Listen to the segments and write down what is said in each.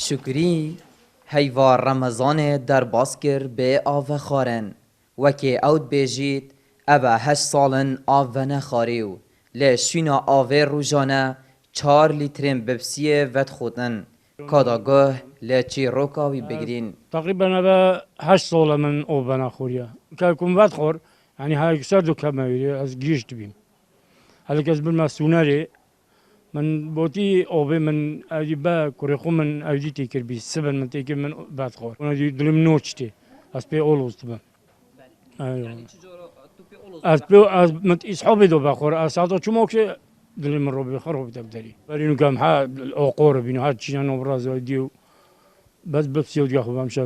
شکری هیوا رمضان در باسکر به آو خارن وکی اود بیجید ابا 8 سالن آو نخاریو لشینا آوه روزانه 4 لیترین ببسیه ود خودن کاداگاه لچی روکاوی بگرین تقريبا أبا 8 سالة من أوبنا خوريا كاكم بدخور يعني هاي سردو كماويري از جيشت بيم هلا كاس بالمسوناري من بوتي أوبي من أجي با كوريخو من أجي تيكر بي سبن من تيكر من بدخور أنا دي دلم نوتشتي أس بي أولوز تبا أيوة أس مت إصحابي دو بخور أس هذا شو موكش دلم روبي خروب تبدري برينو كام ها أوقور بينو هاد شيء نوبراز ديو بس ببسي ودي اخو بمشي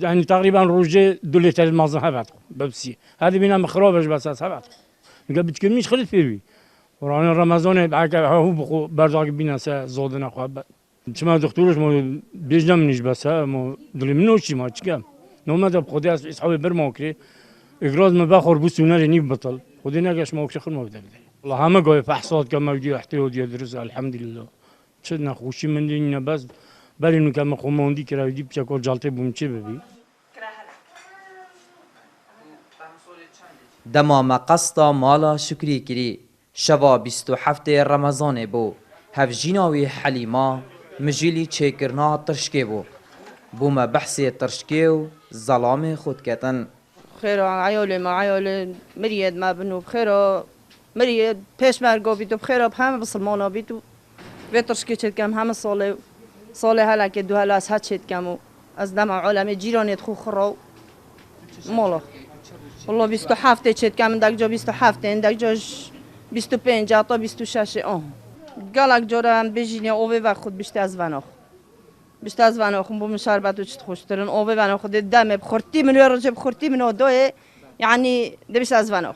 يعني تقريبا روجي دولت المازن هبط ببسي هذه بينا مخروبش بس هبط قبل بتكلميش خلت فيري ورانا رمضان بعد هو بخو برزاق بينا زودنا اخو شما دكتورش مو بيجنا منيش بس مو دول منو شي ما تشكم نو ما دب خدي اصحابي برموكري اقراض ما باخر بوسونا ني بطل خدي ناقش ما وكش ما بدل والله هم قوي فحصات كما ودي احتياط يدرس الحمد لله شدنا خوشي من دينا بس بله نو کم خماندی کردی بچه جالته بوم چه ببی؟ دما مقصدا مالا شکری کری شوا 27 رمضان بو هفجیناوی حلیما مجیلی چکرنا ترشکه بو ما بحثی ترشکه و ظلام خود کتن خير عيالي ما عيالي مريد ما بنو بخير مريد پیش مرگو بیتو بخير همه بسلمانا بیتو ویترشکه چد کم همه سال هلا که دو هلا از هد شد کمو از دم عالم جیرانیت خو خراو مالا والله 27 شد کم اندک جا 27 اندک جاش 25 تا 26 گلک جاره هم بجینی اوه و خود بیشتر از وناخ بوم شربت و چت خوشترن اوه وناخ دم بخورتی منو رجب بخورتی منو دوه یعنی ده بیشتر از وناخ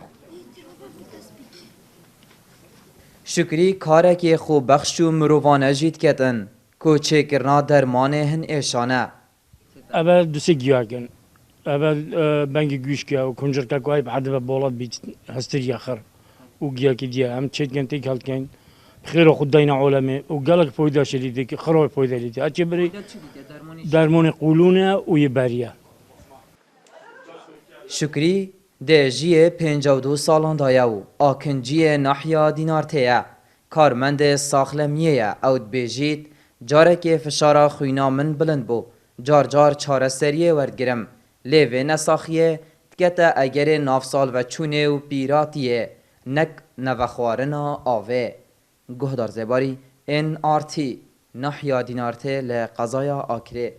شکری کاره که خوب بخش و مروانه جید کتن کوچه کرنا درمانه هن ایشانه أبا دوسي جياكن أبا بنجي جوشكا وكونجر كاكواي بعد بولاد بيت هستري آخر وجياكي ديا هم تشيت كان تيك هالت كان بخير خدينا عالمي وقالك فويدا شديد خراب فويدا ليدي أتشبري درمون قولونه ويباريا شکری ده جیه 52 سالان دایو آکنجیه نحیا دینارتیه کارمند ساخلمیه اود بیجید جاره که فشارا خوینا من بلند بو جار چاره سریه وردگرم لیوه نساخیه تکتا اگر نافسال و چونه و پیراتیه نک نوخوارنا آوه گهدار زباری NRT نحیا دینارته لقضایا آکره